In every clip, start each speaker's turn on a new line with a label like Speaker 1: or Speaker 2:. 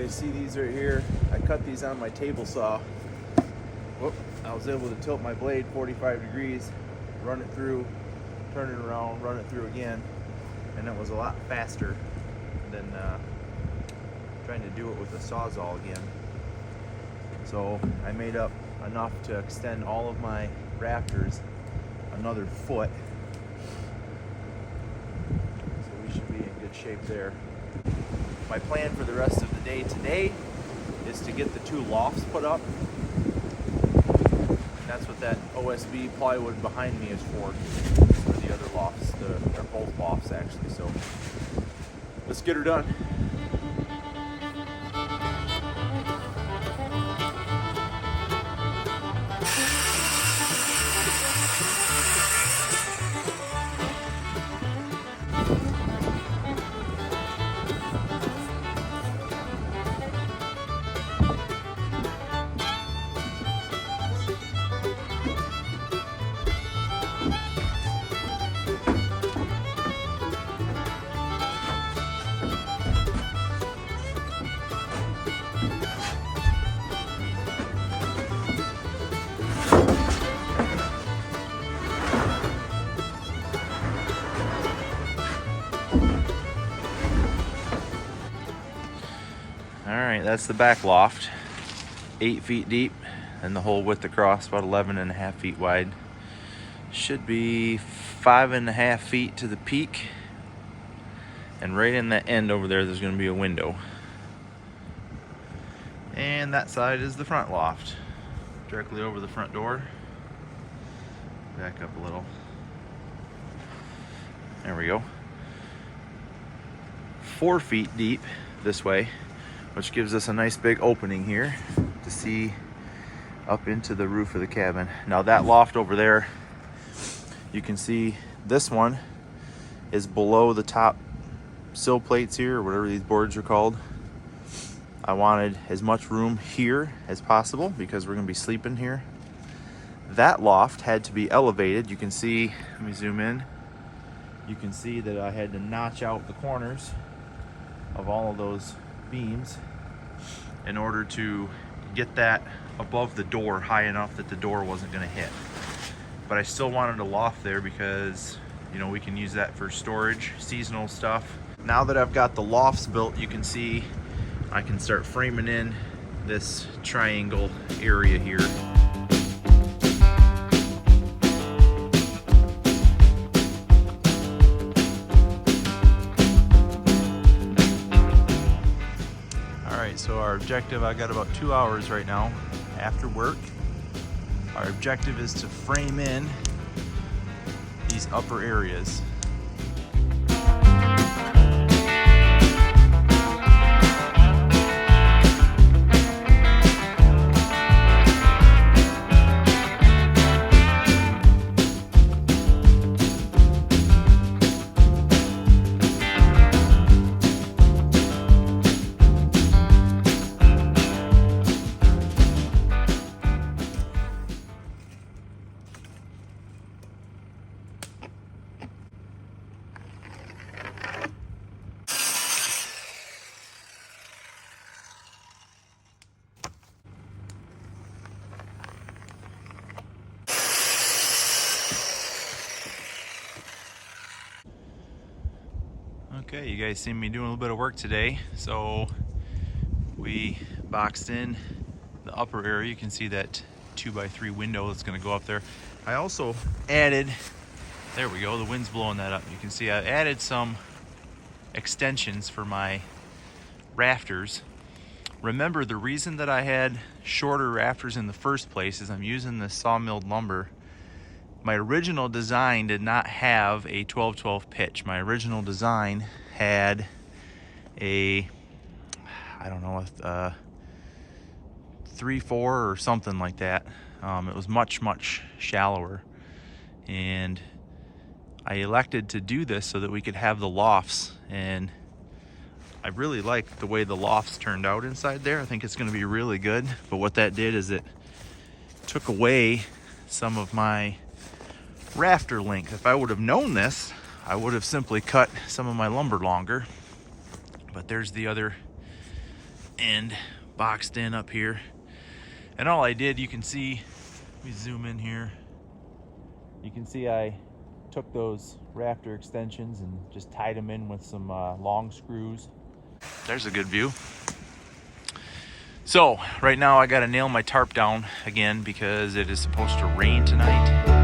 Speaker 1: guys see these right here? I cut these on my table saw. Whoop, I was able to tilt my blade 45 degrees, run it through, turn it around, run it through again, and it was a lot faster than trying to do it with a Sawzall again. So I made up enough to extend all of my rafters another foot. So we should be in good shape there. My plan for the rest of the day today is to get the two lofts put up. That's what that OSB plywood behind me is for the other lofts. They're both lofts actually, so let's get her done. Alright, that's the back loft, 8 feet deep, and the whole width across about 11.5 feet wide. Should be 5.5 feet to the peak, and right in that end over there's going to be a window. And that side is the front loft, directly over the front door. Back up a little. There we go. 4 feet deep this way, which gives us a nice big opening here to see up into the roof of the cabin. Now that loft over there, you can see this one is below the top sill plates here, or whatever these boards are called. I wanted as much room here as possible because we're gonna be sleeping here. That loft had to be elevated. You can see, let me zoom in. You can see that I had to notch out the corners of all of those beams in order to get that above the door high enough that the door wasn't going to hit. But I still wanted a loft there because, you know, we can use that for storage, seasonal stuff. Now that I've got the lofts built, you can see I can start framing in this triangle area here. So our objective, I got about 2 hours right now after work. Our objective is to frame in these upper areas. Okay, you guys seen me doing a little bit of work today. So we boxed in the upper area. You can see that 2x3 window that's going to go up there. I also added, there we go, the wind's blowing that up. You can see I added some extensions for my rafters. Remember, the reason that I had shorter rafters in the first place is I'm using this sawmilled lumber. My original design did not have a 12-12 pitch. My original design had a, I don't know, a 3-4 or something like that. It was much shallower, and I elected to do this so that we could have the lofts, and I really like the way the lofts turned out inside there. I think it's going to be really good. But what that did is it took away some of my rafter length. If I would have known this, I would have simply cut some of my lumber longer. But there's the other and boxed in up here. And all I did, you can see, let me zoom in here. You can see I took those rafter extensions and just tied them in with some long screws. There's a good view. So right now I got to nail my tarp down again because it is supposed to rain tonight.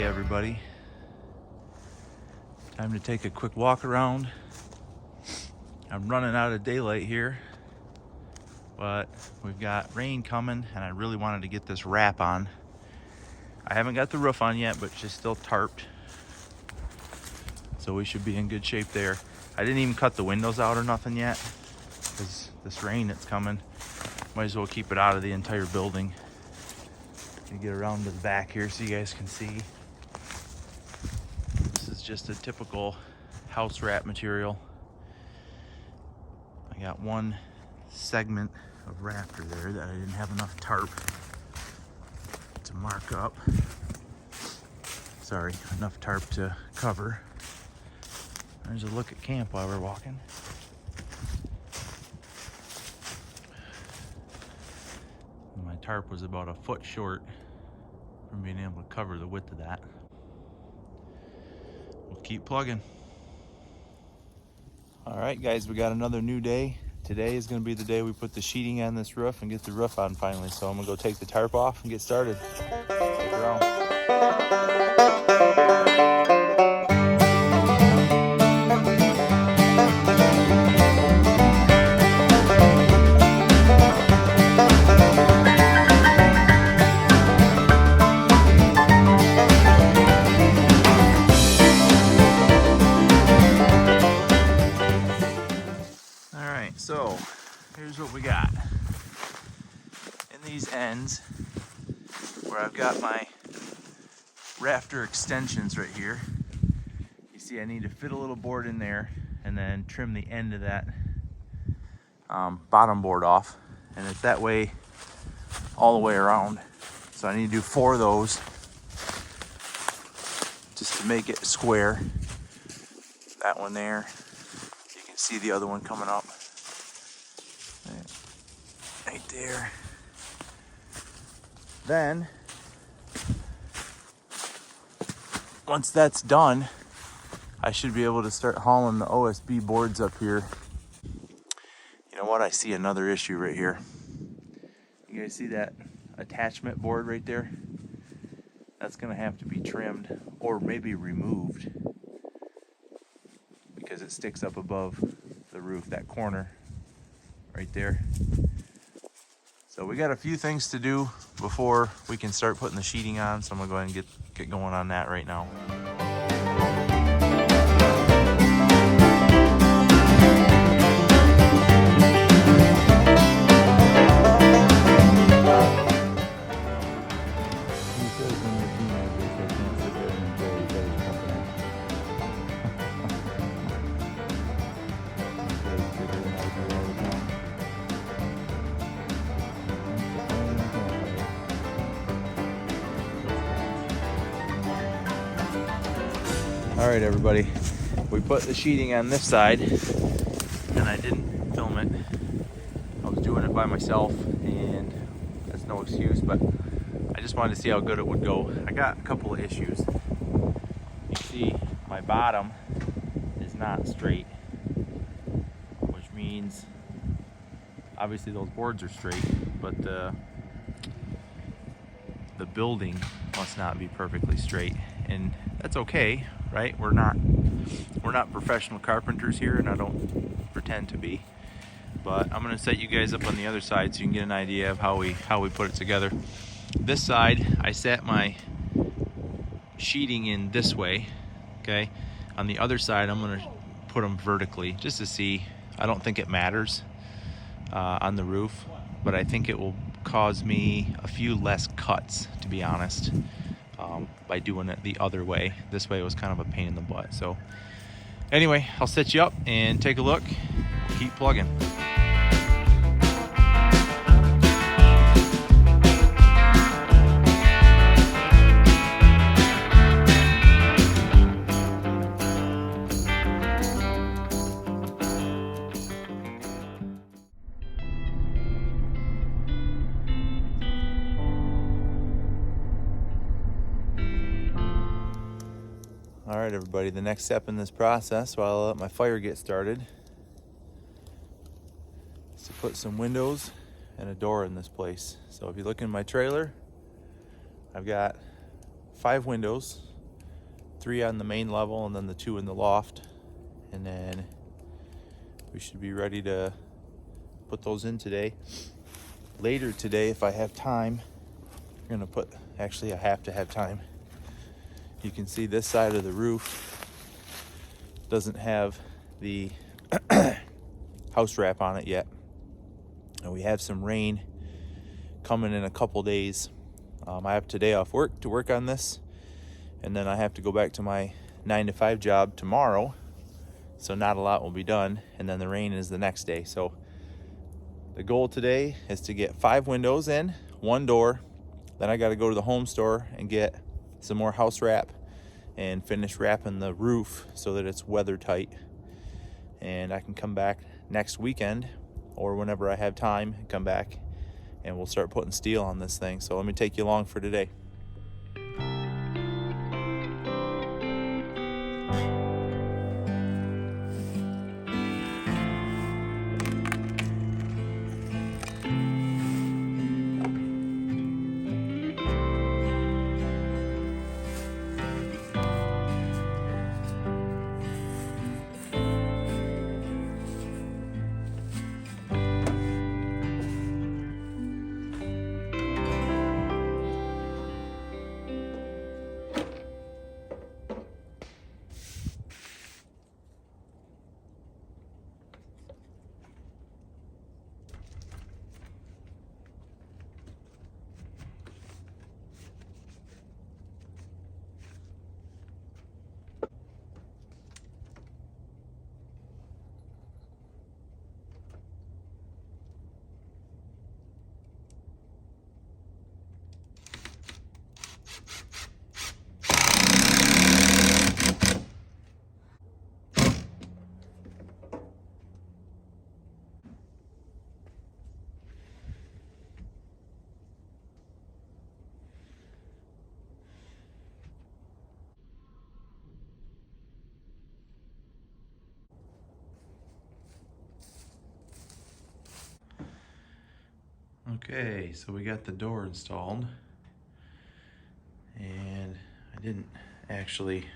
Speaker 1: Everybody, time to take a quick walk around. I'm running out of daylight here, but we've got rain coming and I really wanted to get this wrap on. I haven't got the roof on yet, but just still tarped, so we should be in good shape there. I didn't even cut the windows out or nothing yet because this rain that's coming, might as well keep it out of the entire building. Let me get around to the back here so you guys can see. Just a typical house wrap material. I got one segment of rafter there that I didn't have enough tarp to mark up. Sorry, enough tarp to cover. There's a look at camp while we're walking. My tarp was about a foot short from being able to cover the width of that. We'll keep plugging. All right, guys, we got another new day. Today is going to be the day we put the sheeting on this roof and get the roof on finally. So I'm going to go take the tarp off and get started. Stick around. So here's what we got in these ends where I've got my rafter extensions right here. You see I need to fit a little board in there and then trim the end of that bottom board off, and it's that way all the way around. So I need to do 4 of those just to make it square. That one there, you can see the other one coming up right there. Then once that's done, I should be able to start hauling the OSB boards up here. You know what? I see another issue right here. You guys see that attachment board right there? That's gonna have to be trimmed or maybe removed because it sticks up above the roof, that corner right there. So we got a few things to do before we can start putting the sheeting on, so I'm gonna go ahead and get going on that right now. All right, everybody, we put the sheeting on this side, and I didn't film it. I was doing it by myself, and that's no excuse, but I just wanted to see how good it would go. I got a couple of issues. You see, my bottom is not straight, which means obviously those boards are straight, but the building must not be perfectly straight, and that's okay, right? We're not professional carpenters here, and I don't pretend to be. But I'm gonna set you guys up on the other side so you can get an idea of how we put it together. This side, I set my sheeting in this way, okay? On the other side, I'm gonna put them vertically just to see. I don't think it matters on the roof, but I think it will cause me a few less cuts, to be honest, by doing it the other way. This way was kind of a pain in the butt. So anyway, I'll set you up and take a look. Keep plugging. All right, everybody, the next step in this process, while I let my fire get started, is to put some windows and a door in this place. So if you look in my trailer, I've got 5 windows, 3 on the main level and then the 2 in the loft. And then we should be ready to put those in today. Later today, if I have time, I'm gonna put, actually I have to have time. You can see this side of the roof doesn't have the house wrap on it yet. And we have some rain coming in a couple days. I have today off work to work on this, and then I have to go back to my 9-to-5 job tomorrow. So not a lot will be done, and then the rain is the next day. So the goal today is to get 5 windows in, 1 door. Then I got to go to the home store and get some more house wrap and finish wrapping the roof so that it's weather tight, and I can come back next weekend or whenever I have time, come back and we'll start putting steel on this thing. So let me take you along for today. Okay, so we got the door installed, and I didn't actually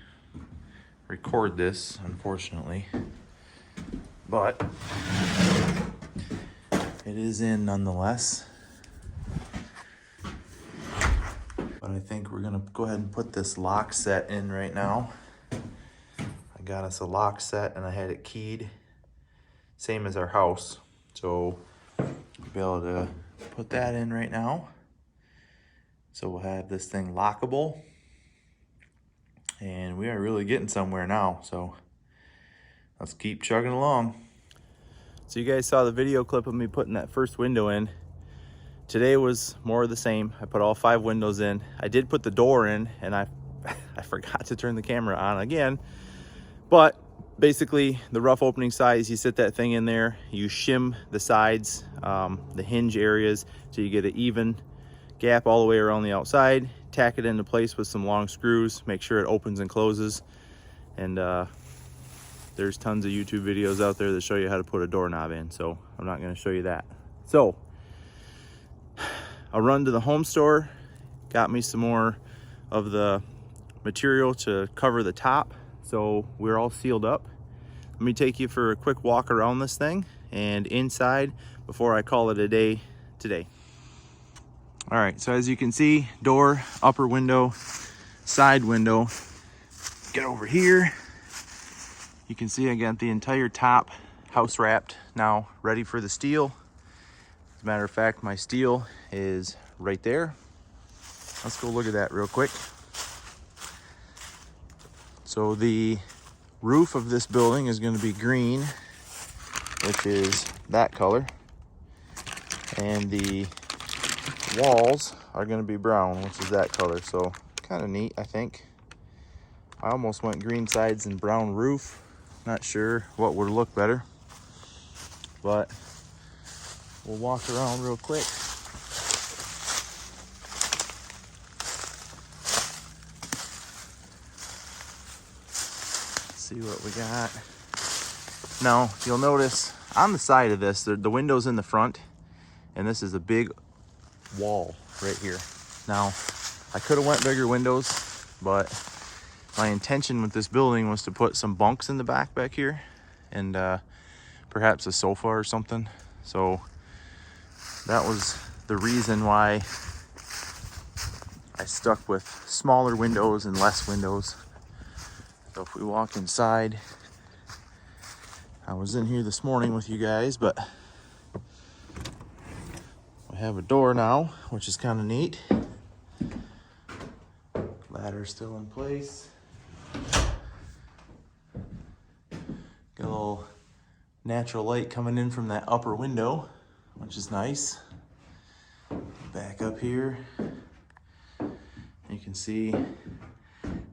Speaker 1: record this, unfortunately, but it is in nonetheless. But I think we're gonna go ahead and put this lock set in right now. I got us a lock set and I had it keyed, same as our house. So we'll be able to put that in right now. So we'll have this thing lockable, and we are really getting somewhere now. So let's keep chugging along. So you guys saw the video clip of me putting that first window in. Today was more of the same. I put all 5 windows in. I did put the door in, and I I forgot to turn the camera on again. But basically, the rough opening size, you sit that thing in there, you shim the sides, the hinge areas, so you get an even gap all the way around the outside. Tack it into place with some long screws, make sure it opens and closes. And there's tons of YouTube videos out there that show you how to put a doorknob in, so I'm not going to show you that. So I'll run to the home store, got me some more of the material to cover the top, so we're all sealed up. Let me take you for a quick walk around this thing and inside before I call it a day today. All right, so as you can see, door, upper window, side window. Get over here. You can see I got the entire top house wrapped now, ready for the steel. As a matter of fact, my steel is right there. Let's go look at that real quick. So the roof of this building is going to be green, which is that color. And the walls are going to be brown, which is that color. So kind of neat, I think. I almost went green sides and brown roof. Not sure what would look better, but we'll walk around real quick. See what we got. Now, you'll notice on the side of this, the window's in the front, and this is a big wall right here. Now, I could have went bigger windows, but my intention with this building was to put some bunks in the back here, and perhaps a sofa or something. So that was the reason why I stuck with smaller windows and less windows. So if we walk inside, I was in here this morning with you guys, but I have a door now, which is kind of neat. Ladder's still in place. Got a little natural light coming in from that upper window, which is nice. Back up here, you can see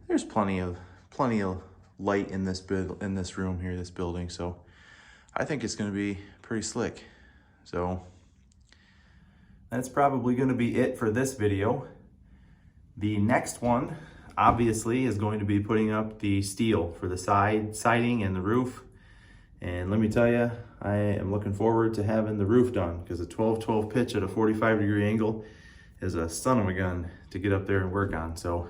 Speaker 1: there's plenty of light in this room here, this building. So I think it's going to be pretty slick. So that's probably going to be it for this video. The next one, obviously, is going to be putting up the steel for the siding and the roof. And let me tell you, I am looking forward to having the roof done, because a 12-12 pitch at a 45-degree angle is a son of a gun to get up there and work on. So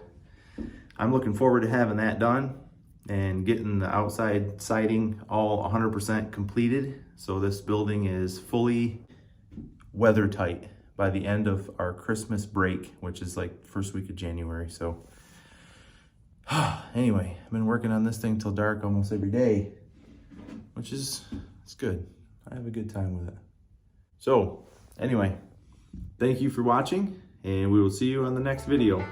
Speaker 1: I'm looking forward to having that done and getting the outside siding all 100% completed. So this building is fully weather tight by the end of our Christmas break, which is like first week of January. So anyway, I've been working on this thing till dark almost every day, which is, it's good. I have a good time with it. So anyway, thank you for watching, and we will see you on the next video.